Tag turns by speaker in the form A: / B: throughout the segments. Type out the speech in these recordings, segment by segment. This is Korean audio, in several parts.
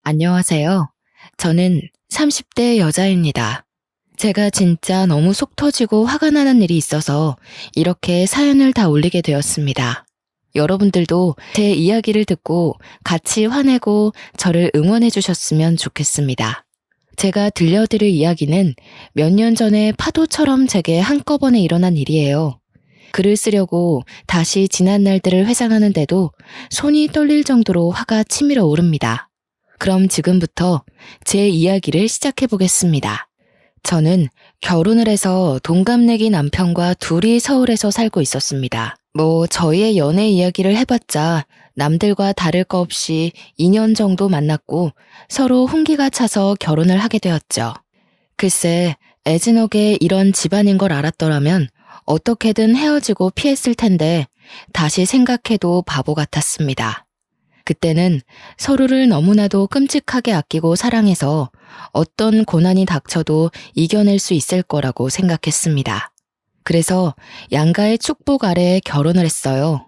A: 안녕하세요. 저는 30대 여자입니다. 제가 진짜 너무 속 터지고 화가 나는 일이 있어서 이렇게 사연을 다 올리게 되었습니다. 여러분들도 제 이야기를 듣고 같이 화내고 저를 응원해 주셨으면 좋겠습니다. 제가 들려드릴 이야기는 몇 년 전에 파도처럼 제게 한꺼번에 일어난 일이에요. 글을 쓰려고 다시 지난 날들을 회상하는데도 손이 떨릴 정도로 화가 치밀어 오릅니다. 그럼 지금부터 제 이야기를 시작해 보겠습니다. 저는 결혼을 해서 동갑내기 남편과 둘이 서울에서 살고 있었습니다. 저희의 연애 이야기를 해봤자 남들과 다를 거 없이 2년 정도 만났고 서로 hun기가 차서 결혼을 하게 되었죠. 글쎄, 애진옥에 이런 집안인 걸 알았더라면 어떻게든 헤어지고 피했을 텐데 다시 생각해도 바보 같았습니다. 그때는 서로를 너무나도 끔찍하게 아끼고 사랑해서 어떤 고난이 닥쳐도 이겨낼 수 있을 거라고 생각했습니다. 그래서 양가의 축복 아래 결혼을 했어요.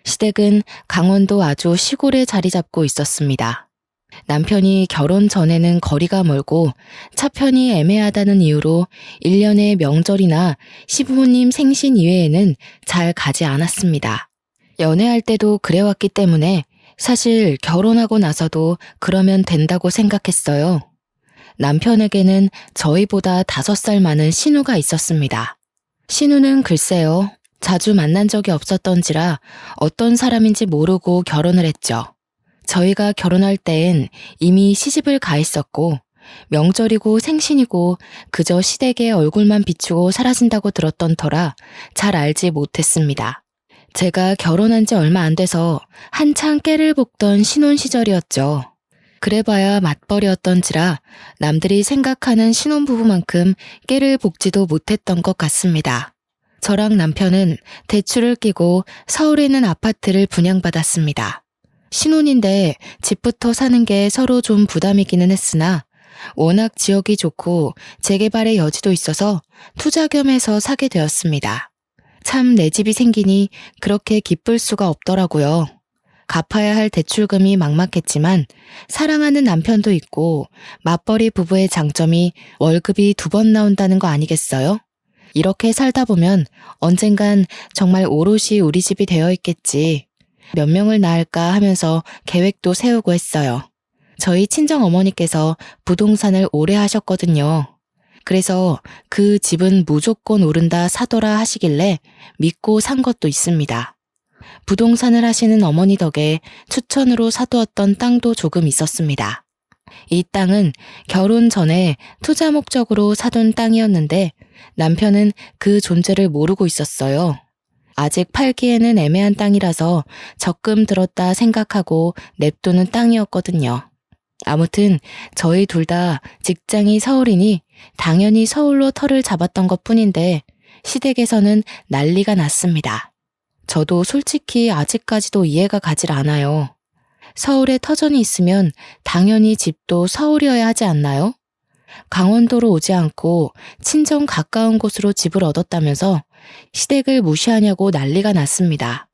A: 시댁은 강원도 아주 시골에 자리 잡고 있었습니다. 남편이 결혼 전에는 거리가 멀고 차편이 애매하다는 이유로 1년의 명절이나 시부모님 생신 이외에는 잘 가지 않았습니다. 연애할 때도 그래왔기 때문에 사실 결혼하고 나서도 그러면 된다고 생각했어요. 남편에게는 저희보다 5살 많은 신우가 있었습니다. 신우는 글쎄요, 자주 만난 적이 없었던지라 어떤 사람인지 모르고 결혼을 했죠. 저희가 결혼할 때엔 이미 시집을 가 있었고 명절이고 생신이고 그저 시댁의 얼굴만 비추고 사라진다고 들었던 터라 잘 알지 못했습니다. 제가 결혼한 지 얼마 안 돼서 한창 깨를 볶던 신혼 시절이었죠. 그래봐야 맞벌이였던지라 남들이 생각하는 신혼부부만큼 깨를 볶지도 못했던 것 같습니다. 저랑 남편은 대출을 끼고 서울에 있는 아파트를 분양받았습니다. 신혼인데 집부터 사는 게 서로 좀 부담이기는 했으나 워낙 지역이 좋고 재개발의 여지도 있어서 투자 겸해서 사게 되었습니다. 참 내 집이 생기니 그렇게 기쁠 수가 없더라고요. 갚아야 할 대출금이 막막했지만 사랑하는 남편도 있고 맞벌이 부부의 장점이 월급이 2번 나온다는 거 아니겠어요? 이렇게 살다 보면 언젠간 정말 오롯이 우리 집이 되어 있겠지. 몇 명을 낳을까 하면서 계획도 세우고 했어요. 저희 친정 어머니께서 부동산을 오래 하셨거든요. 그래서 그 집은 무조건 오른다 사더라 하시길래 믿고 산 것도 있습니다. 부동산을 하시는 어머니 덕에 추천으로 사두었던 땅도 조금 있었습니다. 이 땅은 결혼 전에 투자 목적으로 사둔 땅이었는데 남편은 그 존재를 모르고 있었어요. 아직 팔기에는 애매한 땅이라서 적금 들었다 생각하고 냅두는 땅이었거든요. 아무튼 저희 둘 다 직장이 서울이니 당연히 서울로 터를 잡았던 것 뿐인데 시댁에서는 난리가 났습니다. 저도 솔직히 아직까지도 이해가 가질 않아요. 서울에 터전이 있으면 당연히 집도 서울이어야 하지 않나요? 강원도로 오지 않고 친정 가까운 곳으로 집을 얻었다면서 시댁을 무시하냐고 난리가 났습니다.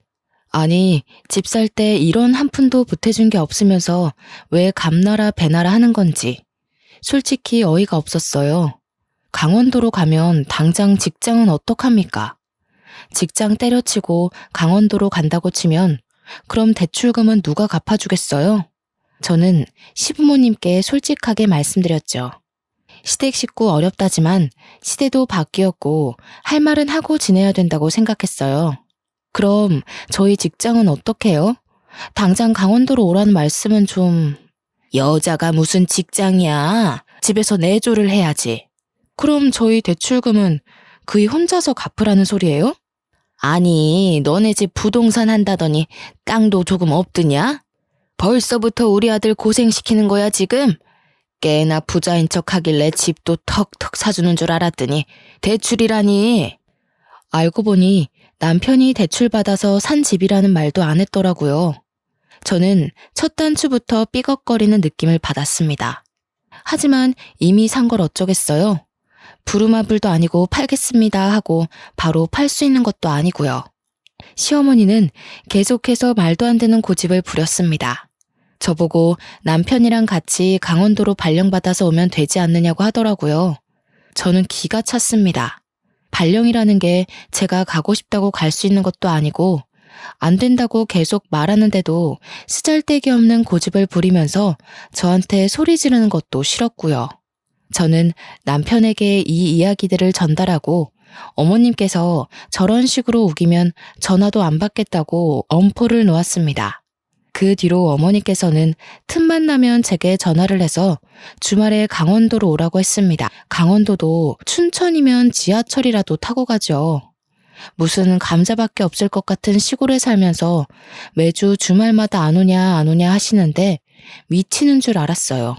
A: 아니, 집 살 때 이런 한 푼도 보태준 게 없으면서 왜 감나라 배나라 하는 건지 솔직히 어이가 없었어요. 강원도로 가면 당장 직장은 어떡합니까? 직장 때려치고 강원도로 간다고 치면 그럼 대출금은 누가 갚아주겠어요? 저는 시부모님께 솔직하게 말씀드렸죠. 시댁 식구 어렵다지만 시대도 바뀌었고 할 말은 하고 지내야 된다고 생각했어요. 그럼 저희 직장은 어떡해요? 당장 강원도로 오라는 말씀은 좀... 여자가 무슨 직장이야. 집에서 내조를 해야지. 그럼 저희 대출금은 그이 혼자서 갚으라는 소리예요? 아니, 너네 집 부동산 한다더니 땅도 조금 없드냐? 벌써부터 우리 아들 고생시키는 거야 지금? 꽤나 부자인 척 하길래 집도 턱턱 사주는 줄 알았더니 대출이라니. 알고 보니 남편이 대출받아서 산 집이라는 말도 안 했더라고요. 저는 첫 단추부터 삐걱거리는 느낌을 받았습니다. 하지만 이미 산 걸 어쩌겠어요. 부루마블도 아니고 팔겠습니다 하고 바로 팔 수 있는 것도 아니고요. 시어머니는 계속해서 말도 안 되는 고집을 부렸습니다. 저보고 남편이랑 같이 강원도로 발령받아서 오면 되지 않느냐고 하더라고요. 저는 기가 찼습니다. 발령이라는 게 제가 가고 싶다고 갈 수 있는 것도 아니고 안 된다고 계속 말하는데도 쓰잘데기 없는 고집을 부리면서 저한테 소리 지르는 것도 싫었고요. 저는 남편에게 이 이야기들을 전달하고 어머님께서 저런 식으로 우기면 전화도 안 받겠다고 엄포를 놓았습니다. 그 뒤로 어머니께서는 틈만 나면 제게 전화를 해서 주말에 강원도로 오라고 했습니다. 강원도도 춘천이면 지하철이라도 타고 가죠. 무슨 감자밖에 없을 것 같은 시골에 살면서 매주 주말마다 안 오냐 하시는데 미치는 줄 알았어요.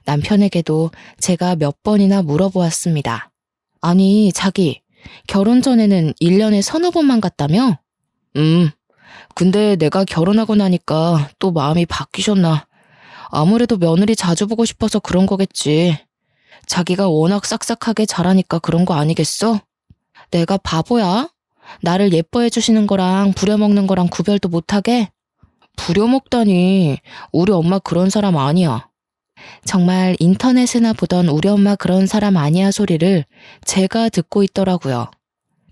A: 남편에게도 제가 몇 번이나 물어보았습니다. 아니, 자기, 결혼 전에는 1년에 서너 번만 갔다며? 근데 내가 결혼하고 나니까 또 마음이 바뀌셨나. 아무래도 며느리 자주 보고 싶어서 그런 거겠지. 자기가 워낙 싹싹하게 잘하니까 그런 거 아니겠어? 내가 바보야? 나를 예뻐해 주시는 거랑 부려먹는 거랑 구별도 못하게? 부려먹다니, 우리 엄마 그런 사람 아니야. 정말 인터넷에나 보던 우리 엄마 그런 사람 아니야 소리를 제가 듣고 있더라고요.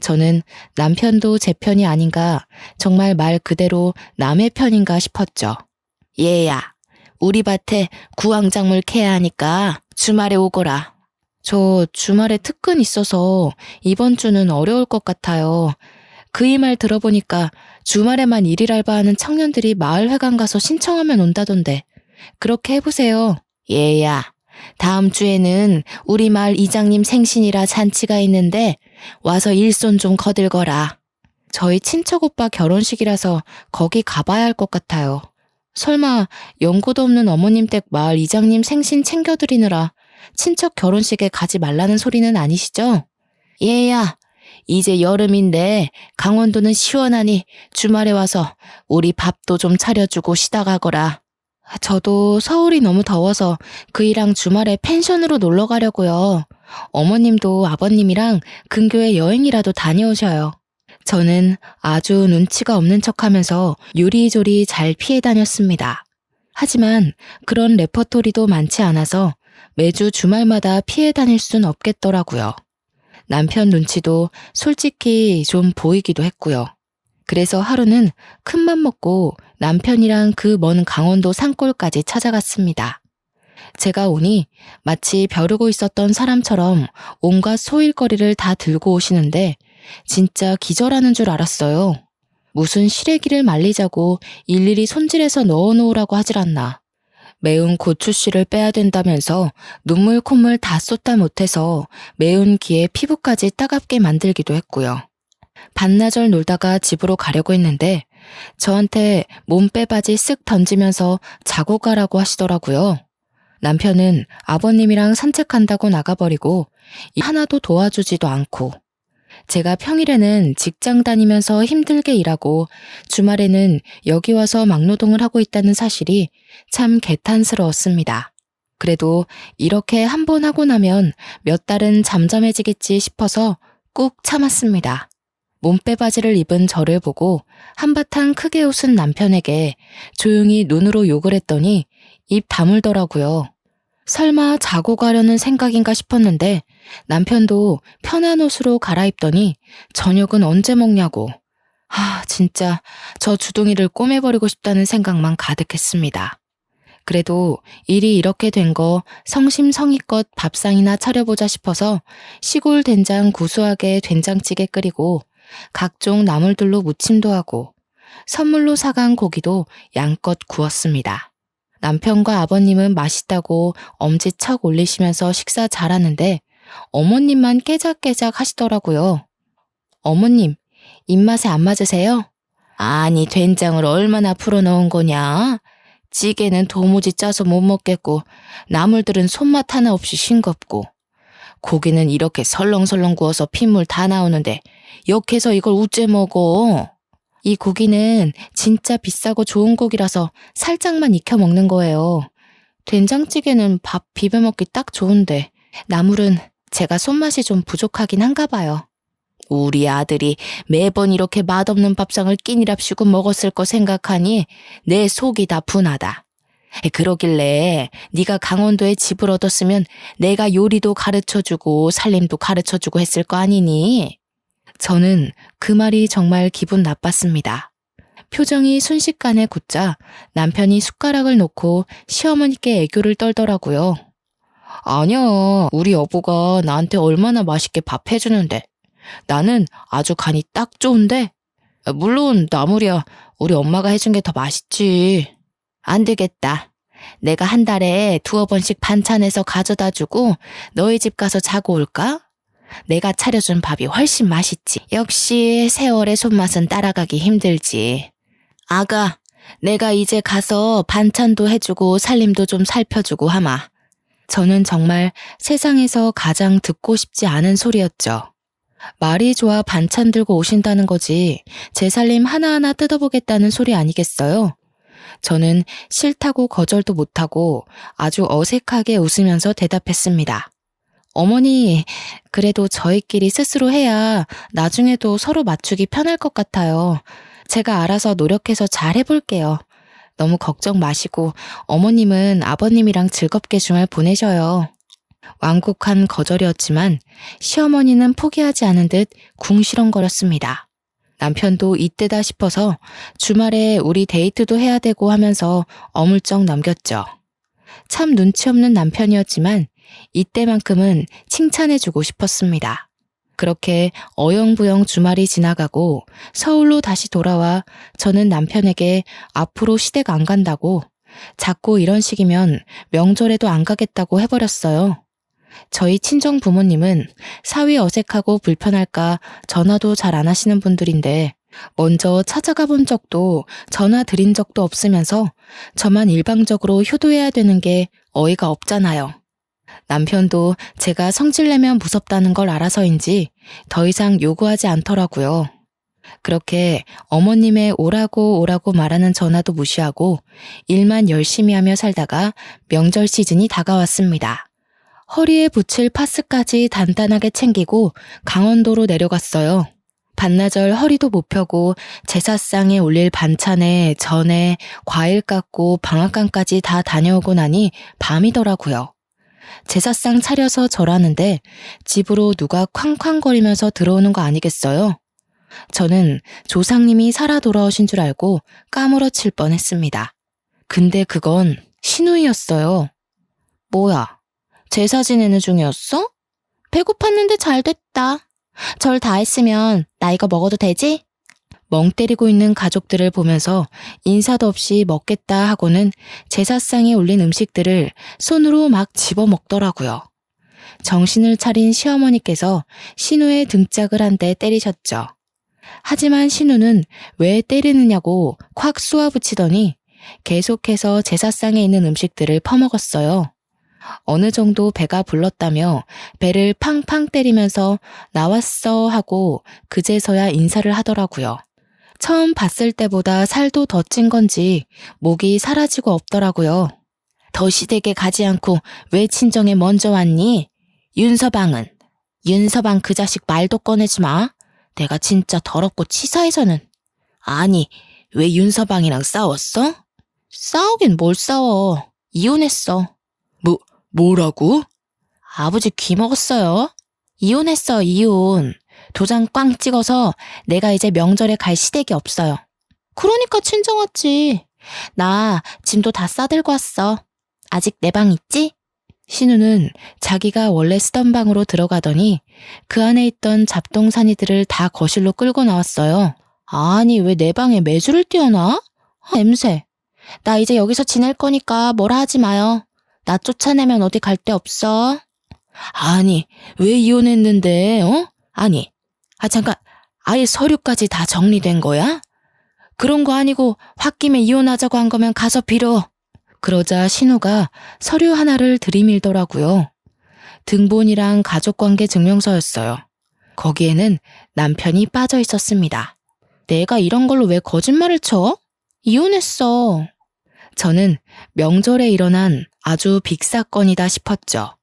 A: 저는 남편도 제 편이 아닌가, 정말 말 그대로 남의 편인가 싶었죠. 얘야, 우리 밭에 구황작물 캐야 하니까 주말에 오거라. 저 주말에 특근 있어서 이번 주는 어려울 것 같아요. 그이 말 들어보니까 주말에만 일일 알바하는 청년들이 마을회관 가서 신청하면 온다던데. 그렇게 해보세요. 얘야, 다음 주에는 우리 마을 이장님 생신이라 잔치가 있는데 와서 일손 좀 거들거라. 저희 친척 오빠 결혼식이라서 거기 가봐야 할 것 같아요. 설마 연고도 없는 어머님 댁 마을 이장님 생신 챙겨드리느라 친척 결혼식에 가지 말라는 소리는 아니시죠? 얘야, 이제 여름인데 강원도는 시원하니 주말에 와서 우리 밥도 좀 차려주고 쉬다 가거라. 저도 서울이 너무 더워서 그이랑 주말에 펜션으로 놀러 가려고요. 어머님도 아버님이랑 근교에 여행이라도 다녀오셔요. 저는 아주 눈치가 없는 척하면서 요리조리 잘 피해 다녔습니다. 하지만 그런 레퍼토리도 많지 않아서 매주 주말마다 피해 다닐 순 없겠더라고요. 남편 눈치도 솔직히 좀 보이기도 했고요. 그래서 하루는 큰맘 먹고 남편이랑 그 먼 강원도 산골까지 찾아갔습니다. 제가 오니 마치 벼르고 있었던 사람처럼 온갖 소일거리를 다 들고 오시는데 진짜 기절하는 줄 알았어요. 무슨 시래기를 말리자고 일일이 손질해서 넣어놓으라고 하질 않나. 매운 고추씨를 빼야 된다면서 눈물 콧물 다 쏟다 못해서 매운 기에 피부까지 따갑게 만들기도 했고요. 반나절 놀다가 집으로 가려고 했는데 저한테 몸빼바지 쓱 던지면서 자고 가라고 하시더라고요. 남편은 아버님이랑 산책한다고 나가버리고 하나도 도와주지도 않고 제가 평일에는 직장 다니면서 힘들게 일하고 주말에는 여기 와서 막노동을 하고 있다는 사실이 참 개탄스러웠습니다. 그래도 이렇게 한 번 하고 나면 몇 달은 잠잠해지겠지 싶어서 꾹 참았습니다. 몸빼바지를 입은 저를 보고 한바탕 크게 웃은 남편에게 조용히 눈으로 욕을 했더니 입 다물더라고요. 설마 자고 가려는 생각인가 싶었는데 남편도 편한 옷으로 갈아입더니 저녁은 언제 먹냐고. 진짜 저 주둥이를 꼬매버리고 싶다는 생각만 가득했습니다. 그래도 일이 이렇게 된 거 성심성의껏 밥상이나 차려보자 싶어서 시골 된장 구수하게 된장찌개 끓이고 각종 나물들로 무침도 하고 선물로 사간 고기도 양껏 구웠습니다. 남편과 아버님은 맛있다고 엄지척 올리시면서 식사 잘하는데 어머님만 깨작깨작 하시더라고요. 어머님, 입맛에 안 맞으세요? 아니, 된장을 얼마나 풀어넣은 거냐? 찌개는 도무지 짜서 못 먹겠고 나물들은 손맛 하나 없이 싱겁고 고기는 이렇게 설렁설렁 구워서 핏물 다 나오는데 역해서 이걸 우째 먹어. 이 고기는 진짜 비싸고 좋은 고기라서 살짝만 익혀 먹는 거예요. 된장찌개는 밥 비벼 먹기 딱 좋은데 나물은 제가 손맛이 좀 부족하긴 한가 봐요. 우리 아들이 매번 이렇게 맛없는 밥상을 끼니랍시고 먹었을 거 생각하니 내 속이 다 분하다. 그러길래 네가 강원도에 집을 얻었으면 내가 요리도 가르쳐주고 살림도 가르쳐주고 했을 거 아니니? 저는 그 말이 정말 기분 나빴습니다. 표정이 순식간에 굳자 남편이 숟가락을 놓고 시어머니께 애교를 떨더라고요. 아니야, 우리 여보가 나한테 얼마나 맛있게 밥 해주는데. 나는 아주 간이 딱 좋은데. 물론 나물이야 우리 엄마가 해준 게 더 맛있지. 안 되겠다. 내가 한 달에 2-3번씩 반찬해서 가져다 주고 너희 집 가서 자고 올까? 내가 차려준 밥이 훨씬 맛있지. 역시 세월의 손맛은 따라가기 힘들지. 아가, 내가 이제 가서 반찬도 해주고 살림도 좀 살펴주고 하마. 저는 정말 세상에서 가장 듣고 싶지 않은 소리였죠. 말이 좋아 반찬 들고 오신다는 거지 제 살림 하나하나 뜯어보겠다는 소리 아니겠어요? 저는 싫다고 거절도 못하고 아주 어색하게 웃으면서 대답했습니다. 어머니, 그래도 저희끼리 스스로 해야 나중에도 서로 맞추기 편할 것 같아요. 제가 알아서 노력해서 잘 해볼게요. 너무 걱정 마시고 어머님은 아버님이랑 즐겁게 주말 보내셔요. 완곡한 거절이었지만 시어머니는 포기하지 않은 듯 궁시렁거렸습니다. 남편도 이때다 싶어서 주말에 우리 데이트도 해야 되고 하면서 어물쩍 넘겼죠. 참 눈치 없는 남편이었지만 이때만큼은 칭찬해주고 싶었습니다. 그렇게 어영부영 주말이 지나가고 서울로 다시 돌아와 저는 남편에게 앞으로 시댁 안 간다고 자꾸 이런 식이면 명절에도 안 가겠다고 해버렸어요. 저희 친정 부모님은 사위 어색하고 불편할까 전화도 잘 안 하시는 분들인데 먼저 찾아가 본 적도 전화 드린 적도 없으면서 저만 일방적으로 효도해야 되는 게 어이가 없잖아요. 남편도 제가 성질내면 무섭다는 걸 알아서인지 더 이상 요구하지 않더라고요. 그렇게 어머님의 오라고 말하는 전화도 무시하고 일만 열심히 하며 살다가 명절 시즌이 다가왔습니다. 허리에 붙일 파스까지 단단하게 챙기고 강원도로 내려갔어요. 반나절 허리도 못 펴고 제사상에 올릴 반찬에 전에 과일 깎고 방앗간까지 다 다녀오고 나니 밤이더라고요. 제사상 차려서 절하는데 집으로 누가 쾅쾅거리면서 들어오는 거 아니겠어요? 저는 조상님이 살아 돌아오신 줄 알고 까무러칠 뻔했습니다. 근데 그건 신우이였어요. 뭐야, 제사 지내는 중이었어? 배고팠는데 잘 됐다. 절 다 했으면 나 이거 먹어도 되지? 멍 때리고 있는 가족들을 보면서 인사도 없이 먹겠다 하고는 제사상에 올린 음식들을 손으로 막 집어먹더라고요. 정신을 차린 시어머니께서 신우의 등짝을 한 대 때리셨죠. 하지만 신우는 왜 때리느냐고 콱 쏘아붙이더니 계속해서 제사상에 있는 음식들을 퍼먹었어요. 어느 정도 배가 불렀다며 배를 팡팡 때리면서 나왔어 하고 그제서야 인사를 하더라고요. 처음 봤을 때보다 살도 더 찐 건지 목이 사라지고 없더라고요. 더 시댁에 가지 않고 왜 친정에 먼저 왔니? 윤서방은? 윤서방 그 자식 말도 꺼내지 마. 내가 진짜 더럽고 치사해서는. 아니, 왜 윤서방이랑 싸웠어? 싸우긴 뭘 싸워. 이혼했어. 뭐라고? 아버지 귀 먹었어요. 이혼했어, 이혼. 도장 꽝 찍어서 내가 이제 명절에 갈 시댁이 없어요. 그러니까 친정 왔지. 나 짐도 다 싸들고 왔어. 아직 내 방 있지? 신우는 자기가 원래 쓰던 방으로 들어가더니 그 안에 있던 잡동사니들을 다 거실로 끌고 나왔어요. 아니, 왜 내 방에 매주를 띄워놔? 냄새. 나 이제 여기서 지낼 거니까 뭐라 하지 마요. 나 쫓아내면 어디 갈 데 없어. 아니, 왜 이혼했는데, 어? 아니, 잠깐, 아예 서류까지 다 정리된 거야? 그런 거 아니고 홧김에 이혼하자고 한 거면 가서 빌어. 그러자 신우가 서류 하나를 들이밀더라고요. 등본이랑 가족관계 증명서였어요. 거기에는 남편이 빠져 있었습니다. 내가 이런 걸로 왜 거짓말을 쳐? 이혼했어. 저는 명절에 일어난 아주 빅사건이다 싶었죠.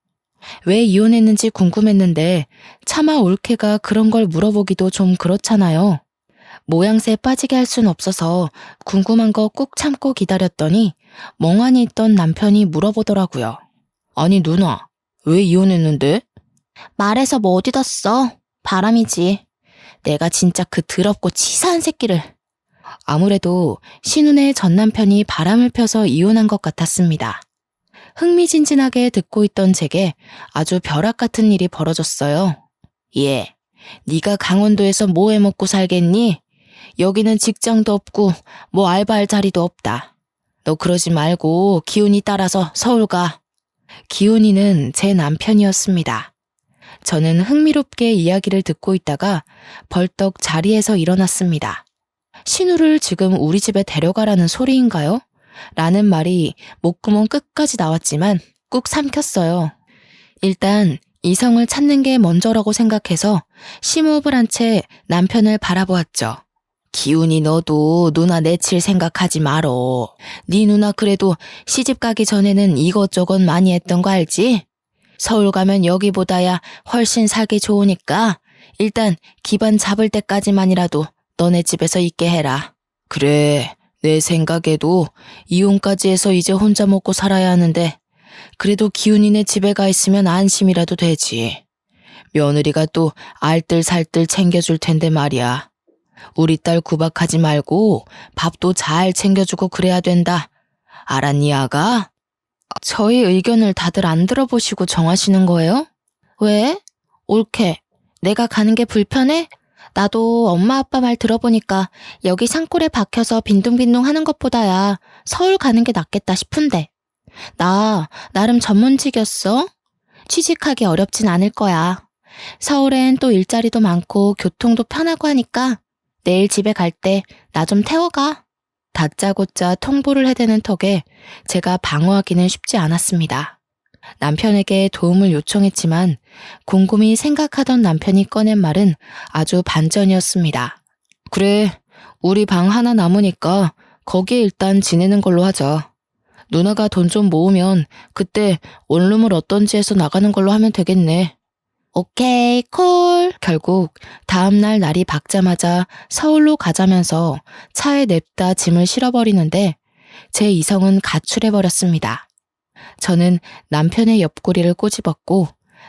A: 왜 이혼했는지 궁금했는데 차마 올케가 그런 걸 물어보기도 좀 그렇잖아요. 모양새 빠지게 할 순 없어서 궁금한 거 꾹 참고 기다렸더니 멍하니 있던 남편이 물어보더라고요. 아니 누나, 왜 이혼했는데? 말해서 뭐 어디다 써? 바람이지. 내가 진짜 그 더럽고 치사한 새끼를. 아무래도 신운의 전 남편이 바람을 펴서 이혼한 것 같았습니다. 흥미진진하게 듣고 있던 제게 아주 벼락 같은 일이 벌어졌어요. 예, 네가 강원도에서 뭐 해먹고 살겠니? 여기는 직장도 없고 뭐 알바할 자리도 없다. 너 그러지 말고 기훈이 따라서 서울 가. 기훈이는 제 남편이었습니다. 저는 흥미롭게 이야기를 듣고 있다가 벌떡 자리에서 일어났습니다. 신우를 지금 우리 집에 데려가라는 소리인가요? 라는 말이 목구멍 끝까지 나왔지만 꾹 삼켰어요. 일단 이성을 찾는 게 먼저라고 생각해서 심호흡을 한 채 남편을 바라보았죠. 기훈이 너도 누나 내칠 생각하지 말어. 네 누나 그래도 시집 가기 전에는 이것저것 많이 했던 거 알지? 서울 가면 여기보다야 훨씬 살기 좋으니까 일단 기반 잡을 때까지만이라도 너네 집에서 있게 해라. 그래, 내 생각에도 이혼까지 해서 이제 혼자 먹고 살아야 하는데 그래도 기훈이네 집에 가 있으면 안심이라도 되지. 며느리가 또 알뜰살뜰 챙겨줄 텐데 말이야. 우리 딸 구박하지 말고 밥도 잘 챙겨주고 그래야 된다. 알았니 아가? 저희 의견을 다들 안 들어보시고 정하시는 거예요? 왜? 옳게. 내가 가는 게 불편해? 나도 엄마 아빠 말 들어보니까 여기 산골에 박혀서 빈둥빈둥 하는 것보다야 서울 가는 게 낫겠다 싶은데. 나 나름 전문직이었어. 취직하기 어렵진 않을 거야. 서울엔 또 일자리도 많고 교통도 편하고 하니까 내일 집에 갈 때 나 좀 태워가. 다짜고짜 통보를 해대는 턱에 제가 방어하기는 쉽지 않았습니다. 남편에게 도움을 요청했지만 곰곰이 생각하던 남편이 꺼낸 말은 아주 반전이었습니다. 그래, 우리 방 하나 남으니까 거기에 일단 지내는 걸로 하자. 누나가 돈 좀 모으면 그때 원룸을 어떤지 해서 나가는 걸로 하면 되겠네. 오케이, 콜. 결국 다음날 날이 밝자마자 서울로 가자면서 차에 냅다 짐을 실어버리는데 제 이성은 가출해버렸습니다. 저는 남편의 옆구리를 꼬집었고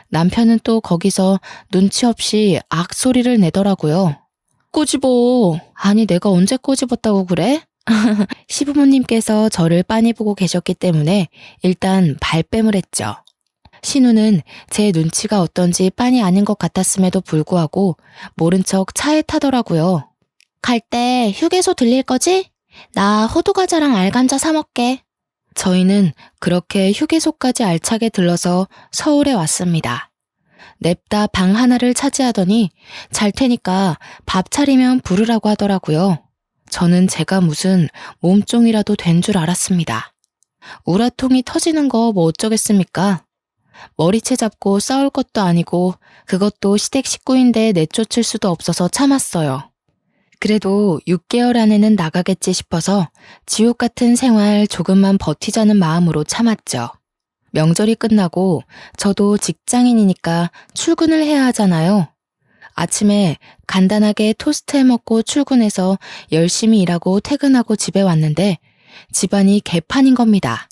A: 남편은 또 거기서 눈치 없이 악소리를 내더라고요. 꼬집어. 아니 내가 언제 꼬집었다고 그래? 시부모님께서 저를 빤히 보고 계셨기 때문에 일단 발뺌을 했죠. 신우는 제 눈치가 어떤지 빤히 아는 것 같았음에도 불구하고 모른 척 차에 타더라고요. 갈 때 휴게소 들릴 거지? 나 호두과자랑 알감자 사 먹게. 저희는 그렇게 휴게소까지 알차게 들러서 서울에 왔습니다. 냅다 방 하나를 차지하더니 잘 테니까 밥 차리면 부르라고 하더라고요. 저는 제가 무슨 몸종이라도 된 줄 알았습니다. 우라통이 터지는 거 뭐 어쩌겠습니까? 머리채 잡고 싸울 것도 아니고 그것도 시댁 식구인데 내쫓을 수도 없어서 참았어요. 그래도 6개월 안에는 나가겠지 싶어서 지옥 같은 생활 조금만 버티자는 마음으로 참았죠. 명절이 끝나고 저도 직장인이니까 출근을 해야 하잖아요. 아침에 간단하게 토스트 해먹고 출근해서 열심히 일하고 퇴근하고 집에 왔는데 집안이 개판인 겁니다.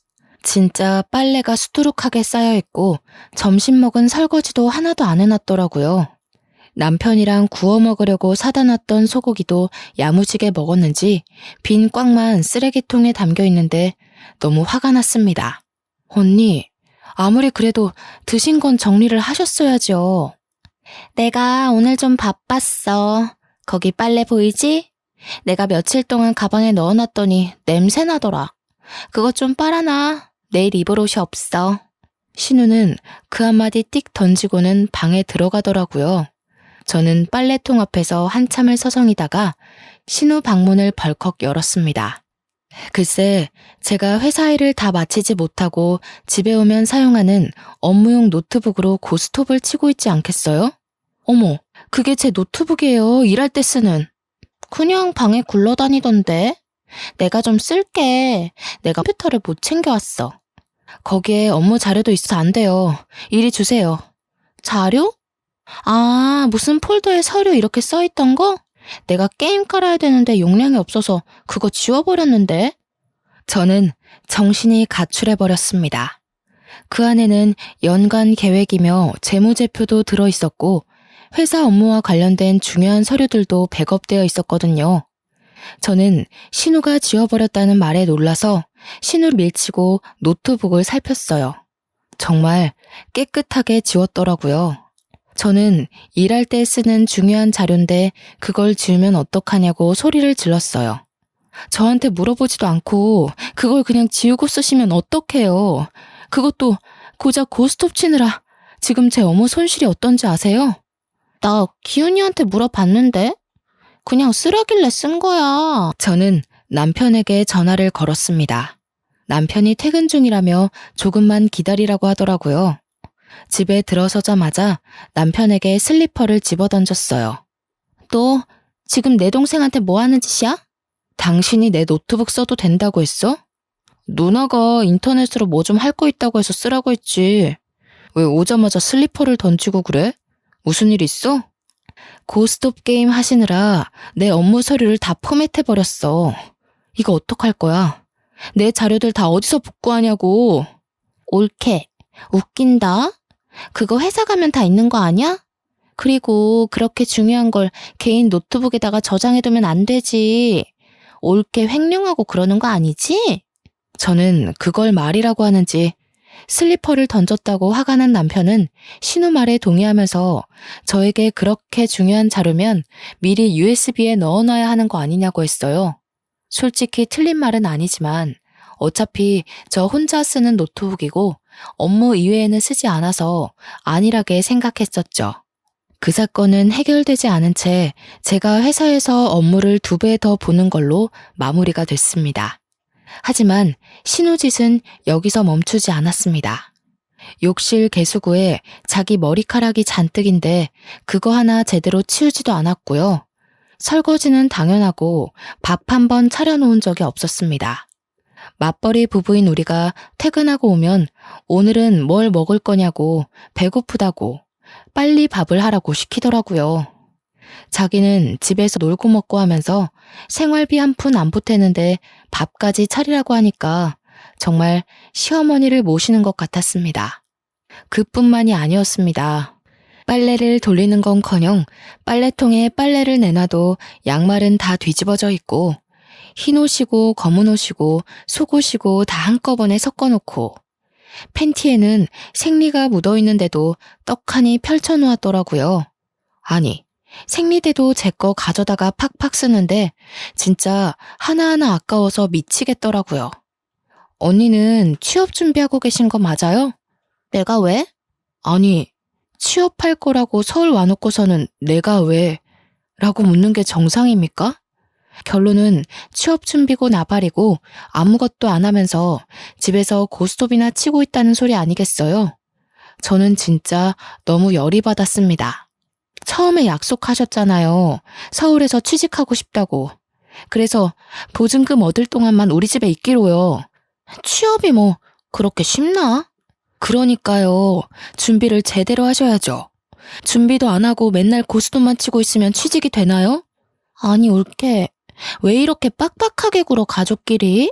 A: 진짜 빨래가 수두룩하게 쌓여있고 점심 먹은 설거지도 하나도 안 해놨더라고요. 남편이랑 구워 먹으려고 사다 놨던 소고기도 야무지게 먹었는지 빈 꽉만 쓰레기통에 담겨 있는데 너무 화가 났습니다. 언니, 아무리 그래도 드신 건 정리를 하셨어야죠. 내가 오늘 좀 바빴어. 거기 빨래 보이지? 내가 며칠 동안 가방에 넣어놨더니 냄새 나더라. 그것 좀 빨아놔. 내일 입을 옷이 없어. 신우는 그 한마디 띡 던지고는 방에 들어가더라고요. 저는 빨래통 앞에서 한참을 서성이다가 신우 방문을 벌컥 열었습니다. 글쎄, 제가 회사 일을 다 마치지 못하고 집에 오면 사용하는 업무용 노트북으로 고스톱을 치고 있지 않겠어요? 어머, 그게 제 노트북이에요. 일할 때 쓰는. 그냥 방에 굴러다니던데. 내가 좀 쓸게. 내가 컴퓨터를 못 챙겨왔어. 거기에 업무 자료도 있어서 안 돼요. 이리 주세요. 자료? 아, 무슨 폴더에 서류 이렇게 써있던 거? 내가 게임 깔아야 되는데 용량이 없어서 그거 지워버렸는데. 저는 정신이 가출해버렸습니다. 그 안에는 연간 계획이며 재무제표도 들어있었고 회사 업무와 관련된 중요한 서류들도 백업되어 있었거든요. 저는 신우가 지워버렸다는 말에 놀라서 신우를 밀치고 노트북을 살폈어요. 정말 깨끗하게 지웠더라고요. 저는 일할 때 쓰는 중요한 자료인데 그걸 지우면 어떡하냐고 소리를 질렀어요. 저한테 물어보지도 않고 그걸 그냥 지우고 쓰시면 어떡해요. 그것도 고작 고스톱 치느라 지금 제 업무 손실이 어떤지 아세요? 나 기훈이한테 물어봤는데 그냥 쓰라길래 쓴 거야. 저는 남편에게 전화를 걸었습니다. 남편이 퇴근 중이라며 조금만 기다리라고 하더라고요. 집에 들어서자마자 남편에게 슬리퍼를 집어던졌어요. 너 지금 내 동생한테 뭐 하는 짓이야? 당신이 내 노트북 써도 된다고 했어? 누나가 인터넷으로 뭐 좀 할 거 있다고 해서 쓰라고 했지. 왜 오자마자 슬리퍼를 던지고 그래? 무슨 일 있어? 고스톱 게임 하시느라 내 업무 서류를 다 포맷해버렸어. 이거 어떡할 거야? 내 자료들 다 어디서 복구하냐고. 옳게. 웃긴다. 그거 회사 가면 다 있는 거 아니야? 그리고 그렇게 중요한 걸 개인 노트북에다가 저장해두면 안 되지. 옳게 횡령하고 그러는 거 아니지? 저는 그걸 말이라고 하는지 슬리퍼를 던졌다고 화가 난 남편은 신우 말에 동의하면서 저에게 그렇게 중요한 자료면 미리 USB에 넣어놔야 하는 거 아니냐고 했어요. 솔직히 틀린 말은 아니지만 어차피 저 혼자 쓰는 노트북이고 업무 이외에는 쓰지 않아서 안일하게 생각했었죠. 그 사건은 해결되지 않은 채 제가 회사에서 업무를 2배 더 보는 걸로 마무리가 됐습니다. 하지만 신우짓은 여기서 멈추지 않았습니다. 욕실 개수구에 자기 머리카락이 잔뜩인데 그거 하나 제대로 치우지도 않았고요. 설거지는 당연하고 밥 한 번 차려놓은 적이 없었습니다. 맞벌이 부부인 우리가 퇴근하고 오면 오늘은 뭘 먹을 거냐고 배고프다고 빨리 밥을 하라고 시키더라고요. 자기는 집에서 놀고 먹고 하면서 생활비 한 푼 안 보태는데 밥까지 차리라고 하니까 정말 시어머니를 모시는 것 같았습니다. 그뿐만이 아니었습니다. 빨래를 돌리는 건커녕 빨래통에 빨래를 내놔도 양말은 다 뒤집어져 있고 흰 옷이고 검은 옷이고 속옷이고 다 한꺼번에 섞어놓고 팬티에는 생리가 묻어있는데도 떡하니 펼쳐놓았더라고요. 아니, 생리대도 제 거 가져다가 팍팍 쓰는데 진짜 하나하나 아까워서 미치겠더라고요. 언니는 취업 준비하고 계신 거 맞아요? 내가 왜? 아니, 취업할 거라고 서울 와놓고서는 내가 왜? 라고 묻는 게 정상입니까? 결론은 취업 준비고 나발이고 아무것도 안 하면서 집에서 고스톱이나 치고 있다는 소리 아니겠어요? 저는 진짜 너무 열이 받았습니다. 처음에 약속하셨잖아요. 서울에서 취직하고 싶다고. 그래서 보증금 얻을 동안만 우리 집에 있기로요. 취업이 뭐 그렇게 쉽나? 그러니까요. 준비를 제대로 하셔야죠. 준비도 안 하고 맨날 고스톱만 치고 있으면 취직이 되나요? 아니 올케. 왜 이렇게 빡빡하게 굴어 가족끼리?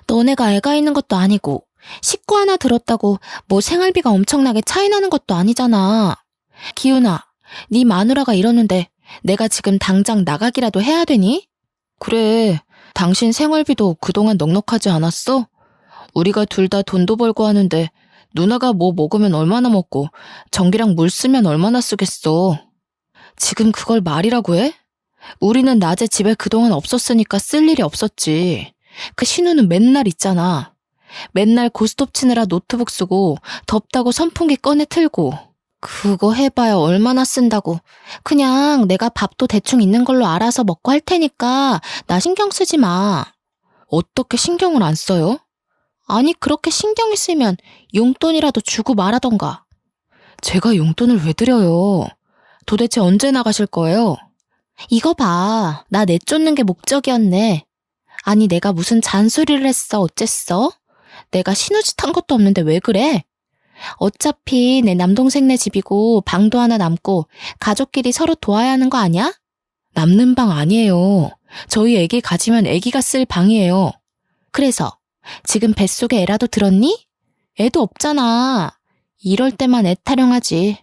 A: 너네가 애가 있는 것도 아니고 식구 하나 들었다고 뭐 생활비가 엄청나게 차이 나는 것도 아니잖아. 기훈아. 네 마누라가 이러는데 내가 지금 당장 나가기라도 해야 되니? 그래, 당신 생활비도 그동안 넉넉하지 않았어? 우리가 둘 다 돈도 벌고 하는데 누나가 뭐 먹으면 얼마나 먹고 전기랑 물 쓰면 얼마나 쓰겠어. 지금 그걸 말이라고 해? 우리는 낮에 집에 그동안 없었으니까 쓸 일이 없었지. 그 신우는 맨날 있잖아. 맨날 고스톱 치느라 노트북 쓰고 덥다고 선풍기 꺼내 틀고. 그거 해봐야 얼마나 쓴다고. 그냥 내가 밥도 대충 있는 걸로 알아서 먹고 할 테니까 나 신경 쓰지 마. 어떻게 신경을 안 써요? 아니 그렇게 신경이 쓰면 용돈이라도 주고 말하던가. 제가 용돈을 왜 드려요? 도대체 언제 나가실 거예요? 이거 봐. 나 내쫓는 게 목적이었네. 아니 내가 무슨 잔소리를 했어 어쨌어? 내가 신우짓 한 것도 없는데 왜 그래? 어차피 내 남동생네 집이고 방도 하나 남고 가족끼리 서로 도와야 하는 거 아니야? 남는 방 아니에요. 저희 애기 가지면 애기가 쓸 방이에요. 그래서 지금 뱃속에 애라도 들었니? 애도 없잖아. 이럴 때만 애 타령하지.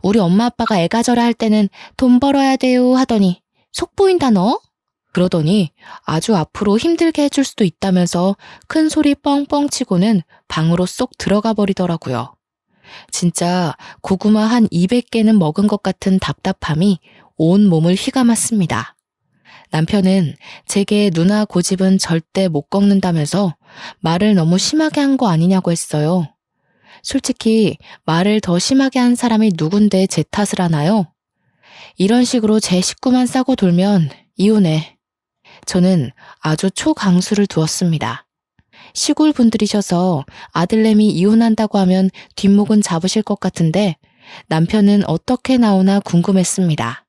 A: 우리 엄마 아빠가 애 가져라 할 때는 돈 벌어야 돼요 하더니 속 보인다 너? 그러더니 아주 앞으로 힘들게 해줄 수도 있다면서 큰 소리 뻥뻥 치고는 방으로 쏙 들어가 버리더라고요. 진짜 고구마 한 200개는 먹은 것 같은 답답함이 온 몸을 휘감았습니다. 남편은 제게 누나 고집은 절대 못 꺾는다면서 말을 너무 심하게 한 거 아니냐고 했어요. 솔직히 말을 더 심하게 한 사람이 누군데 제 탓을 하나요? 이런 식으로 제 식구만 싸고 돌면 이혼해. 저는 아주 초강수를 두었습니다. 시골 분들이셔서 아들내미 이혼한다고 하면 뒷목은 잡으실 것 같은데 남편은 어떻게 나오나 궁금했습니다.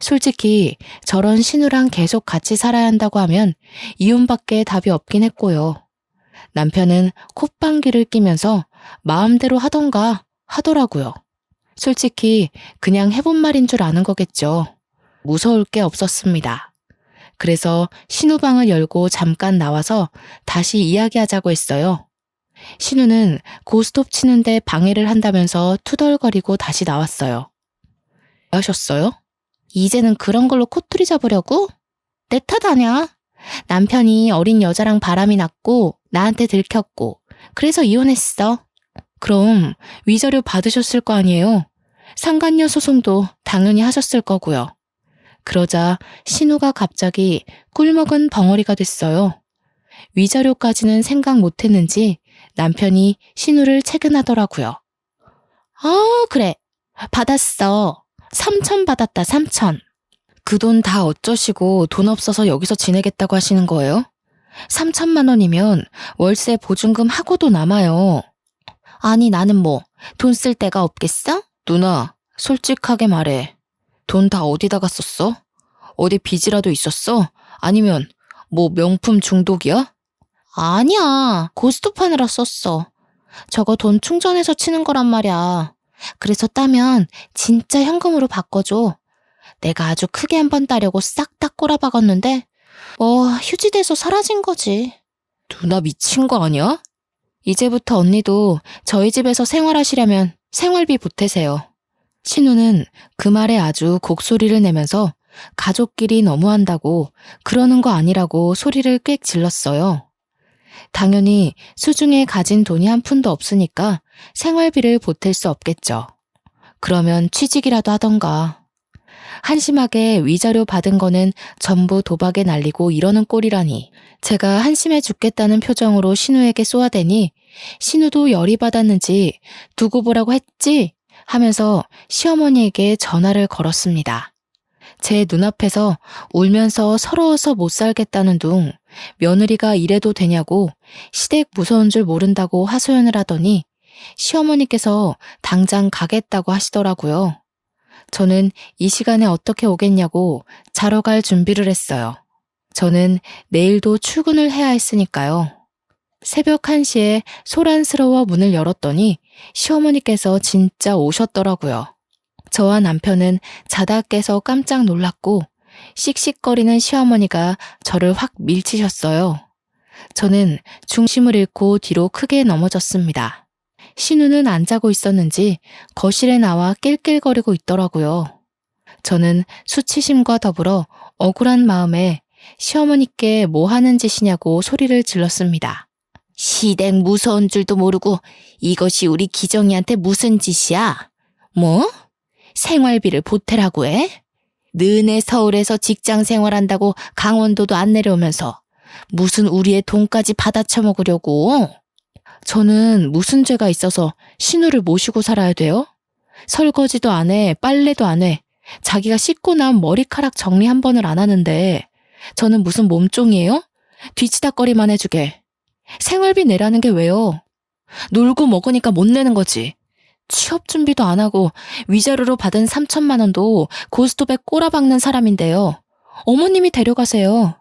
A: 솔직히 저런 신우랑 계속 같이 살아야 한다고 하면 이혼밖에 답이 없긴 했고요. 남편은 콧방귀를 뀌면서 마음대로 하던가 하더라고요. 솔직히 그냥 해본 말인 줄 아는 거겠죠. 무서울 게 없었습니다. 그래서 신우방을 열고 잠깐 나와서 다시 이야기하자고 했어요. 신우는 고스톱 치는데 방해를 한다면서 투덜거리고 다시 나왔어요. 뭐 하셨어요? 이제는 그런 걸로 코투리 잡으려고? 내 탓 아냐? 남편이 어린 여자랑 바람이 났고 나한테 들켰고 그래서 이혼했어. 그럼 위자료 받으셨을 거 아니에요? 상간녀 소송도 당연히 하셨을 거고요. 그러자 신우가 갑자기 꿀먹은 벙어리가 됐어요. 위자료까지는 생각 못했는지 남편이 신우를 채근하더라고요. 아, 그래. 받았어. 3천 받았다, 3천. 그 돈 다 어쩌시고 돈 없어서 여기서 지내겠다고 하시는 거예요? 3천만 원이면 월세 보증금 하고도 남아요. 아니, 나는 뭐 돈 쓸 데가 없겠어? 누나, 솔직하게 말해. 돈 다 어디다가 썼어? 어디 빚이라도 있었어? 아니면 뭐 명품 중독이야? 아니야. 고스톱 하느라 썼어. 저거 돈 충전해서 치는 거란 말이야. 그래서 따면 진짜 현금으로 바꿔줘. 내가 아주 크게 한번 따려고 싹 다 꼬라박았는데 휴지돼서 사라진 거지. 누나 미친 거 아니야? 이제부터 언니도 저희 집에서 생활하시려면 생활비 보태세요. 신우는 그 말에 아주 곡소리를 내면서 가족끼리 너무한다고 그러는 거 아니라고 소리를 꽥 질렀어요. 당연히 수중에 가진 돈이 한 푼도 없으니까 생활비를 보탤 수 없겠죠. 그러면 취직이라도 하던가. 한심하게 위자료 받은 거는 전부 도박에 날리고 이러는 꼴이라니. 제가 한심해 죽겠다는 표정으로 신우에게 쏘아대니 신우도 열이 받았는지 두고 보라고 했지? 하면서 시어머니에게 전화를 걸었습니다. 제 눈앞에서 울면서 서러워서 못 살겠다는 둥 며느리가 이래도 되냐고 시댁 무서운 줄 모른다고 하소연을 하더니 시어머니께서 당장 가겠다고 하시더라고요. 저는 이 시간에 어떻게 오겠냐고 자러 갈 준비를 했어요. 저는 내일도 출근을 해야 했으니까요. 새벽 1시에 소란스러워 문을 열었더니 시어머니께서 진짜 오셨더라고요. 저와 남편은 자다 깨서 깜짝 놀랐고 씩씩거리는 시어머니가 저를 확 밀치셨어요. 저는 중심을 잃고 뒤로 크게 넘어졌습니다. 신우는 안 자고 있었는지 거실에 나와 낄낄거리고 있더라고요. 저는 수치심과 더불어 억울한 마음에 시어머니께 뭐 하는 짓이냐고 소리를 질렀습니다. 시댁 무서운 줄도 모르고 이것이 우리 기정이한테 무슨 짓이야? 뭐? 생활비를 보태라고 해? 너네 서울에서 직장 생활한다고 강원도도 안 내려오면서 무슨 우리의 돈까지 받아쳐먹으려고? 저는 무슨 죄가 있어서 신우를 모시고 살아야 돼요? 설거지도 안 해, 빨래도 안 해. 자기가 씻고 나온 머리카락 정리 한 번을 안 하는데 저는 무슨 몸종이에요? 뒤치다꺼리만 해주게. 생활비 내라는 게 왜요? 놀고 먹으니까 못 내는 거지. 취업 준비도 안 하고 위자료로 받은 3천만 원도 고스톱에 꼬라박는 사람인데요. 어머님이 데려가세요.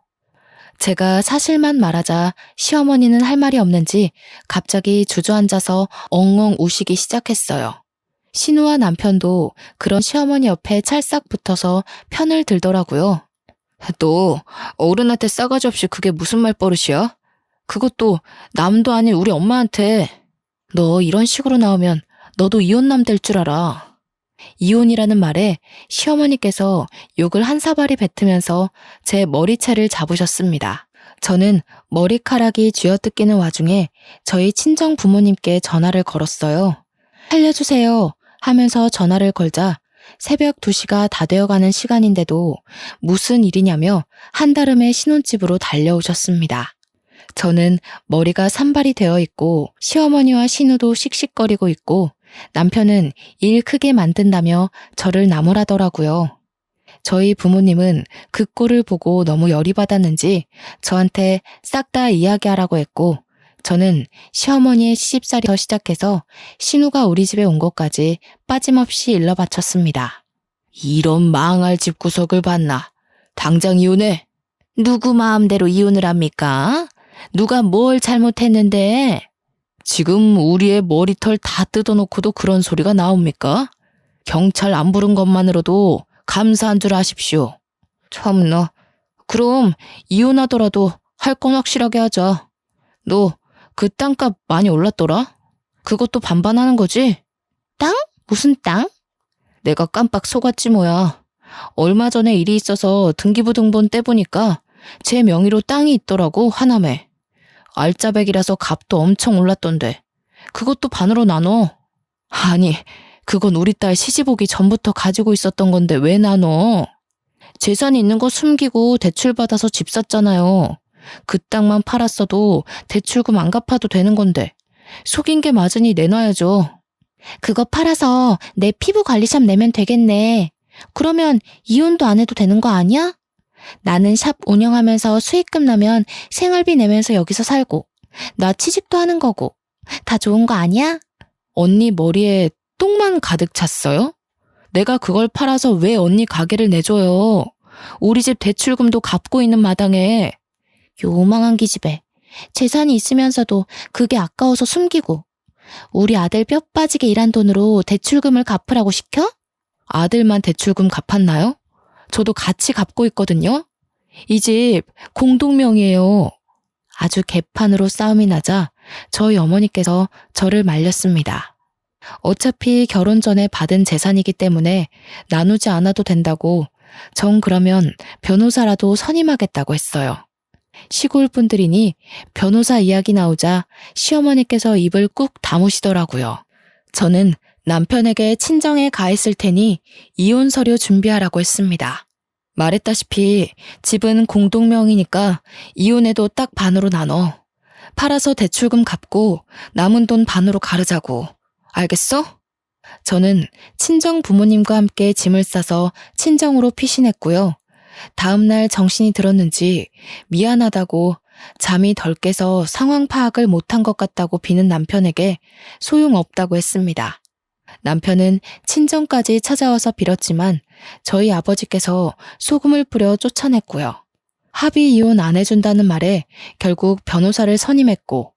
A: 제가 사실만 말하자 시어머니는 할 말이 없는지 갑자기 주저앉아서 엉엉 우시기 시작했어요. 신우와 남편도 그런 시어머니 옆에 찰싹 붙어서 편을 들더라고요. 너 어른한테 싸가지 없이 그게 무슨 말버릇이야? 그것도 남도 아닌 우리 엄마한테. 너 이런 식으로 나오면 너도 이혼남 될 줄 알아. 이혼이라는 말에 시어머니께서 욕을 한 사발이 뱉으면서 제 머리채를 잡으셨습니다. 저는 머리카락이 쥐어뜯기는 와중에 저희 친정 부모님께 전화를 걸었어요. 살려주세요 하면서 전화를 걸자 새벽 2시가 다 되어가는 시간인데도 무슨 일이냐며 한달음에 신혼집으로 달려오셨습니다. 저는 머리가 산발이 되어 있고 시어머니와 신우도 씩씩거리고 있고 남편은 일 크게 만든다며 저를 나무라더라고요. 저희 부모님은 그 꼴을 보고 너무 열이 받았는지 저한테 싹 다 이야기하라고 했고 저는 시어머니의 시집살이부터 시작해서 신우가 우리 집에 온 것까지 빠짐없이 일러 바쳤습니다. 이런 망할 집구석을 봤나. 당장 이혼해. 누구 마음대로 이혼을 합니까? 누가 뭘 잘못했는데? 지금 우리의 머리털 다 뜯어놓고도 그런 소리가 나옵니까? 경찰 안 부른 것만으로도 감사한 줄 아십시오. 참나. 그럼 이혼하더라도 할 건 확실하게 하자. 너 그 땅값 많이 올랐더라? 그것도 반반하는 거지? 땅? 무슨 땅? 내가 깜빡 속았지 뭐야. 얼마 전에 일이 있어서 등기부등본 떼보니까 제 명의로 땅이 있더라고, 하남에. 알짜배기라서 값도 엄청 올랐던데. 그것도 반으로 나눠. 아니, 그건 우리 딸 시집 오기 전부터 가지고 있었던 건데 왜 나눠? 재산이 있는 거 숨기고 대출받아서 집 샀잖아요. 그 땅만 팔았어도 대출금 안 갚아도 되는 건데 속인 게 맞으니 내놔야죠. 그거 팔아서 내 피부 관리샵 내면 되겠네. 그러면 이혼도 안 해도 되는 거 아니야? 나는 샵 운영하면서 수익금 나면 생활비 내면서 여기서 살고 나 취직도 하는 거고 다 좋은 거 아니야? 언니 머리에 똥만 가득 찼어요? 내가 그걸 팔아서 왜 언니 가게를 내줘요? 우리 집 대출금도 갚고 있는 마당에. 요망한 기집애. 재산이 있으면서도 그게 아까워서 숨기고 우리 아들 뼈 빠지게 일한 돈으로 대출금을 갚으라고 시켜? 아들만 대출금 갚았나요? 저도 같이 갚고 있거든요. 이 집 공동명의예요. 아주 개판으로 싸움이 나자 저희 어머니께서 저를 말렸습니다. 어차피 결혼 전에 받은 재산이기 때문에 나누지 않아도 된다고 전 그러면 변호사라도 선임하겠다고 했어요. 시골 분들이니 변호사 이야기 나오자 시어머니께서 입을 꾹 다무시더라고요. 저는 남편에게 친정에 가 있을 테니 이혼 서류 준비하라고 했습니다. 말했다시피 집은 공동명의니까 이혼해도 딱 반으로 나눠. 팔아서 대출금 갚고 남은 돈 반으로 가르자고. 알겠어? 저는 친정 부모님과 함께 짐을 싸서 친정으로 피신했고요. 다음날 정신이 들었는지 미안하다고 잠이 덜 깨서 상황 파악을 못한 것 같다고 비는 남편에게 소용없다고 했습니다. 남편은 친정까지 찾아와서 빌었지만 저희 아버지께서 소금을 뿌려 쫓아냈고요. 합의 이혼 안 해준다는 말에 결국 변호사를 선임했고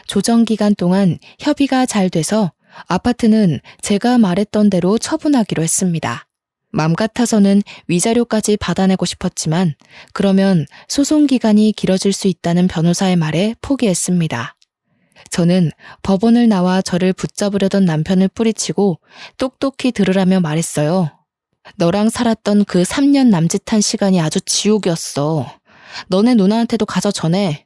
A: 조정 기간 동안 협의가 잘 돼서 아파트는 제가 말했던 대로 처분하기로 했습니다. 맘 같아서는 위자료까지 받아내고 싶었지만 그러면 소송 기간이 길어질 수 있다는 변호사의 말에 포기했습니다. 저는 법원을 나와 저를 붙잡으려던 남편을 뿌리치고 똑똑히 들으라며 말했어요. 너랑 살았던 그 3년 남짓한 시간이 아주 지옥이었어. 너네 누나한테도 가서 전해.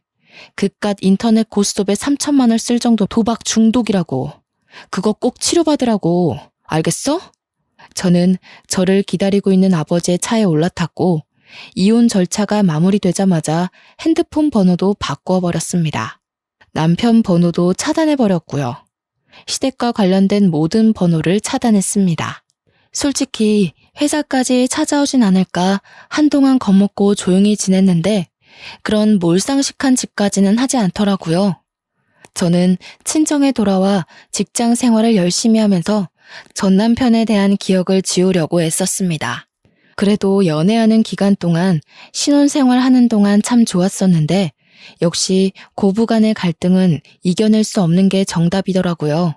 A: 그깟 인터넷 고스톱에 3천만 원 쓸 정도 도박 중독이라고. 그거 꼭 치료받으라고. 알겠어? 저는 저를 기다리고 있는 아버지의 차에 올라탔고 이혼 절차가 마무리되자마자 핸드폰 번호도 바꿔버렸습니다. 남편 번호도 차단해버렸고요. 시댁과 관련된 모든 번호를 차단했습니다. 솔직히 회사까지 찾아오진 않을까 한동안 겁먹고 조용히 지냈는데 그런 몰상식한 짓까지는 하지 않더라고요. 저는 친정에 돌아와 직장 생활을 열심히 하면서 전 남편에 대한 기억을 지우려고 애썼습니다. 그래도 연애하는 기간 동안 신혼생활 하는 동안 참 좋았었는데 역시 고부간의 갈등은 이겨낼 수 없는 게 정답이더라고요.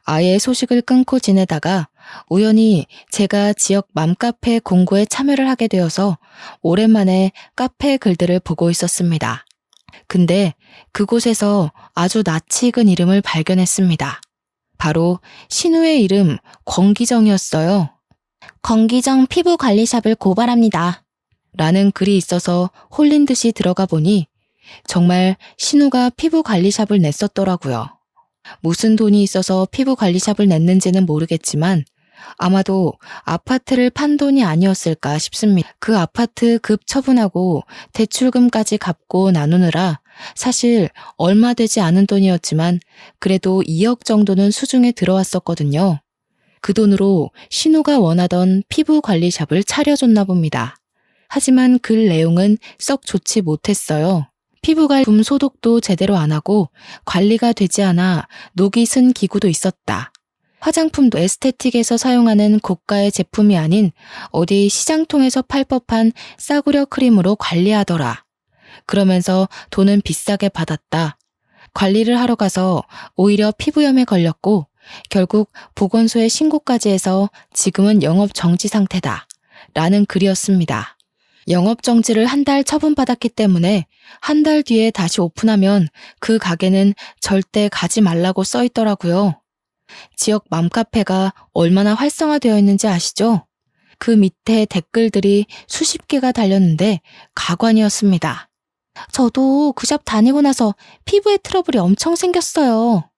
A: 아예 소식을 끊고 지내다가 우연히 제가 지역 맘카페 공고에 참여를 하게 되어서 오랜만에 카페 글들을 보고 있었습니다. 근데 그곳에서 아주 낯이 익은 이름을 발견했습니다. 바로 신우의 이름 권기정이었어요. 권기정 피부관리샵을 고발합니다. 라는 글이 있어서 홀린 듯이 들어가 보니 정말 신우가 피부관리샵을 냈었더라고요. 무슨 돈이 있어서 피부관리샵을 냈는지는 모르겠지만 아마도 아파트를 판 돈이 아니었을까 싶습니다. 그 아파트 급 처분하고 대출금까지 갚고 나누느라 사실 얼마 되지 않은 돈이었지만 그래도 2억 정도는 수중에 들어왔었거든요. 그 돈으로 신우가 원하던 피부관리샵을 차려줬나 봅니다. 하지만 글 내용은 썩 좋지 못했어요. 피부관리 소독도 제대로 안 하고 관리가 되지 않아 녹이 쓴 기구도 있었다. 화장품도 에스테틱에서 사용하는 고가의 제품이 아닌 어디 시장통에서 팔 법한 싸구려 크림으로 관리하더라. 그러면서 돈은 비싸게 받았다. 관리를 하러 가서 오히려 피부염에 걸렸고 결국 보건소에 신고까지 해서 지금은 영업 정지 상태다. 라는 글이었습니다. 영업 정지를 한 달 처분받았기 때문에 한 달 뒤에 다시 오픈하면 그 가게는 절대 가지 말라고 써 있더라고요. 지역 맘카페가 얼마나 활성화되어 있는지 아시죠? 그 밑에 댓글들이 수십 개가 달렸는데 가관이었습니다. 저도 그 샵 다니고 나서 피부에 트러블이 엄청 생겼어요.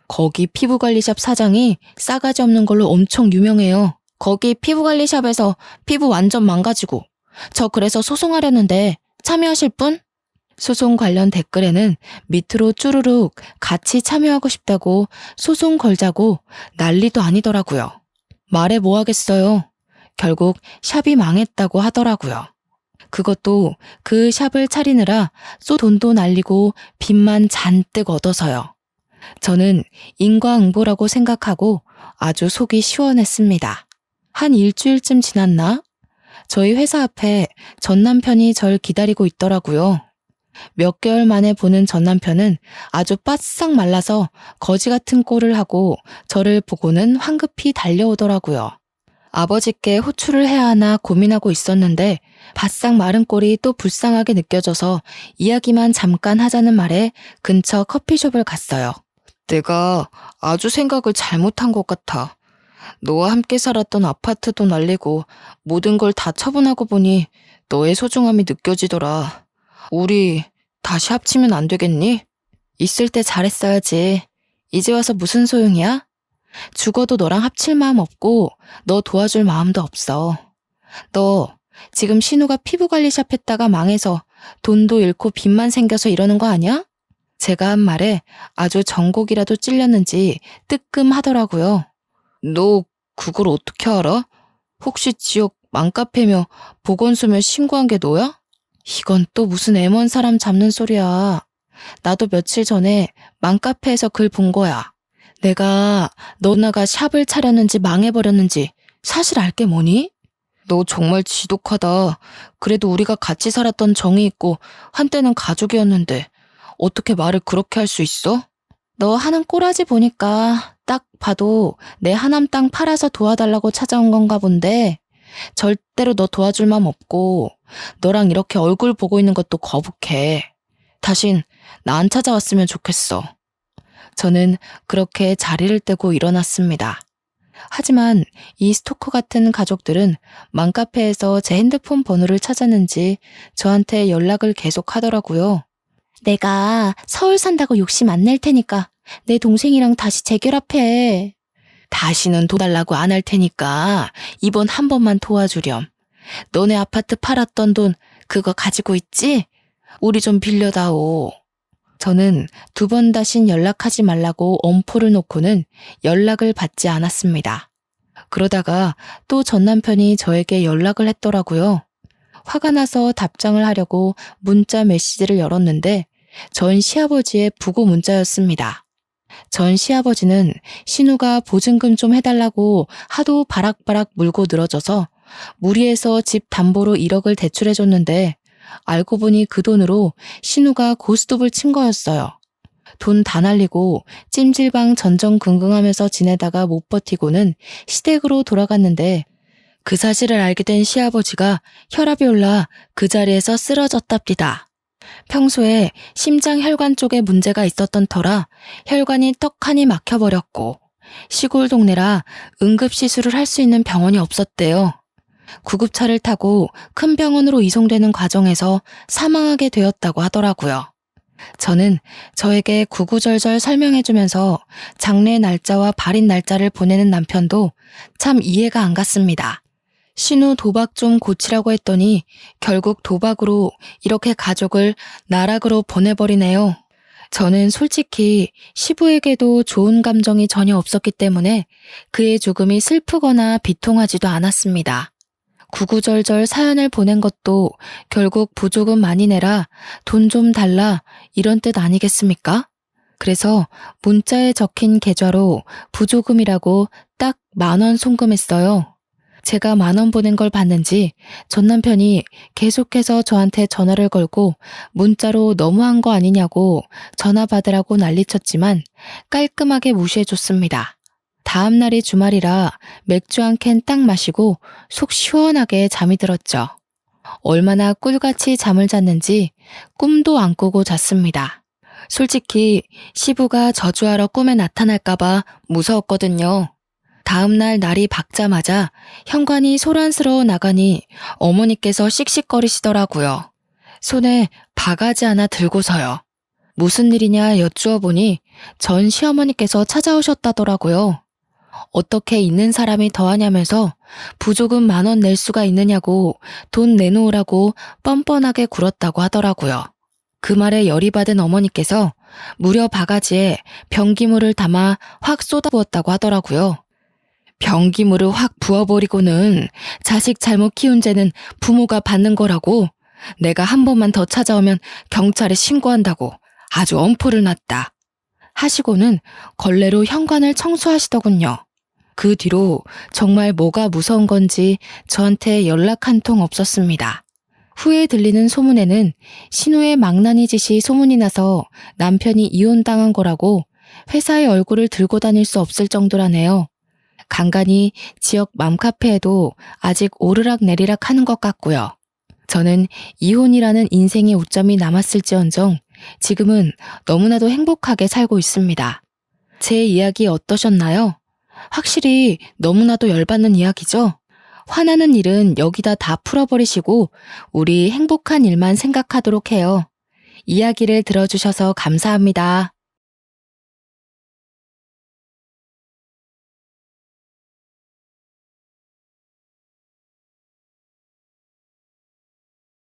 A: 거기 피부관리샵 사장이 싸가지 없는 걸로 엄청 유명해요. 거기 피부관리샵에서 피부 완전 망가지고 저 그래서 소송하려는데 참여하실 분? 소송 관련 댓글에는 밑으로 쭈루룩 같이 참여하고 싶다고 소송 걸자고 난리도 아니더라고요. 말해 뭐 하겠어요. 결국 샵이 망했다고 하더라고요. 그것도 그 샵을 차리느라 돈도 날리고 빚만 잔뜩 얻어서요. 저는 인과응보라고 생각하고 아주 속이 시원했습니다. 한 일주일쯤 지났나? 저희 회사 앞에 전 남편이 절 기다리고 있더라고요. 몇 개월 만에 보는 전 남편은 아주 바싹 말라서 거지 같은 꼴을 하고 저를 보고는 황급히 달려오더라고요. 아버지께 호출을 해야 하나 고민하고 있었는데 바싹 마른 꼴이 또 불쌍하게 느껴져서 이야기만 잠깐 하자는 말에 근처 커피숍을 갔어요. 내가 아주 생각을 잘못한 것 같아. 너와 함께 살았던 아파트도 날리고 모든 걸 다 처분하고 보니 너의 소중함이 느껴지더라. 우리 다시 합치면 안 되겠니? 있을 때 잘했어야지. 이제 와서 무슨 소용이야? 죽어도 너랑 합칠 마음 없고 너 도와줄 마음도 없어. 너 지금 신우가 피부관리샵 했다가 망해서 돈도 잃고 빚만 생겨서 이러는 거 아니야? 제가 한 말에 아주 전곡이라도 찔렸는지 뜨끔하더라고요. 너 그걸 어떻게 알아? 혹시 지역 맘카페며 보건소며 신고한 게 너야? 이건 또 무슨 애먼 사람 잡는 소리야. 나도 며칠 전에 맘카페에서 글 본 거야. 내가 너나가 샵을 차렸는지 망해버렸는지 사실 알게 뭐니? 너 정말 지독하다. 그래도 우리가 같이 살았던 정이 있고 한때는 가족이었는데 어떻게 말을 그렇게 할 수 있어? 너 하는 꼬라지 보니까 딱 봐도 내 하남 땅 팔아서 도와달라고 찾아온 건가 본데 절대로 너 도와줄 맘 없고 너랑 이렇게 얼굴 보고 있는 것도 거북해. 다신 나 안 찾아왔으면 좋겠어. 저는 그렇게 자리를 떼고 일어났습니다. 하지만 이 스토커 같은 가족들은 맘카페에서 제 핸드폰 번호를 찾았는지 저한테 연락을 계속 하더라고요. 내가 서울 산다고 욕심 안 낼 테니까 내 동생이랑 다시 재결합해. 다시는 도달라고 안 할 테니까 이번 한 번만 도와주렴. 너네 아파트 팔았던 돈 그거 가지고 있지? 우리 좀 빌려다오. 저는 2번 다신 연락하지 말라고 엄포를 놓고는 연락을 받지 않았습니다. 그러다가 또 전 남편이 저에게 연락을 했더라고요. 화가 나서 답장을 하려고 문자 메시지를 열었는데 전 시아버지의 부고 문자였습니다. 전 시아버지는 신우가 보증금 좀 해달라고 하도 바락바락 물고 늘어져서 무리해서 집 담보로 1억을 대출해줬는데 알고 보니 그 돈으로 신우가 고스톱을 친 거였어요. 돈 다 날리고 찜질방 전전긍긍하면서 지내다가 못 버티고는 시댁으로 돌아갔는데 그 사실을 알게 된 시아버지가 혈압이 올라 그 자리에서 쓰러졌답니다. 평소에 심장 혈관 쪽에 문제가 있었던 터라 혈관이 떡하니 막혀버렸고 시골 동네라 응급시술을 할 수 있는 병원이 없었대요. 구급차를 타고 큰 병원으로 이송되는 과정에서 사망하게 되었다고 하더라고요. 저는 저에게 구구절절 설명해주면서 장례 날짜와 발인 날짜를 보내는 남편도 참 이해가 안 갔습니다. 신우 도박 좀 고치라고 했더니 결국 도박으로 이렇게 가족을 나락으로 보내버리네요. 저는 솔직히 시부에게도 좋은 감정이 전혀 없었기 때문에 그의 죽음이 슬프거나 비통하지도 않았습니다. 구구절절 사연을 보낸 것도 결국 부조금 많이 내라, 돈 좀 달라 이런 뜻 아니겠습니까? 그래서 문자에 적힌 계좌로 부조금이라고 딱 10,000원 송금했어요. 제가 10,000원 보낸 걸 봤는지 전 남편이 계속해서 저한테 전화를 걸고 문자로 너무한 거 아니냐고 전화 받으라고 난리쳤지만 깔끔하게 무시해줬습니다. 다음 날이 주말이라 맥주 한 캔 딱 마시고 속 시원하게 잠이 들었죠. 얼마나 꿀같이 잠을 잤는지 꿈도 안 꾸고 잤습니다. 솔직히 시부가 저주하러 꿈에 나타날까봐 무서웠거든요. 다음 날 날이 밝자마자 현관이 소란스러워 나가니 어머니께서 씩씩거리시더라고요. 손에 바가지 하나 들고서요. 무슨 일이냐 여쭈어 보니 전 시어머니께서 찾아오셨다더라고요. 어떻게 있는 사람이 더하냐면서 부조금 10,000원 낼 수가 있느냐고 돈 내놓으라고 뻔뻔하게 굴었다고 하더라고요. 그 말에 열이 받은 어머니께서 무려 바가지에 변기물을 담아 확 쏟아부었다고 하더라고요. 변기물을 확 부어버리고는 자식 잘못 키운 죄는 부모가 받는 거라고, 내가 한 번만 더 찾아오면 경찰에 신고한다고 아주 엄포를 놨다 하시고는 걸레로 현관을 청소하시더군요. 그 뒤로 정말 뭐가 무서운 건지 저한테 연락 한 통 없었습니다. 후에 들리는 소문에는 신우의 망나니 짓이 소문이 나서 남편이 이혼당한 거라고 회사의 얼굴을 들고 다닐 수 없을 정도라네요. 간간히 지역 맘카페에도 아직 오르락 내리락 하는 것 같고요. 저는 이혼이라는 인생의 오점이 남았을지언정 지금은 너무나도 행복하게 살고 있습니다. 제 이야기 어떠셨나요? 확실히 너무나도 열받는 이야기죠? 화나는 일은 여기다 다 풀어버리시고 우리 행복한 일만 생각하도록 해요. 이야기를 들어주셔서 감사합니다.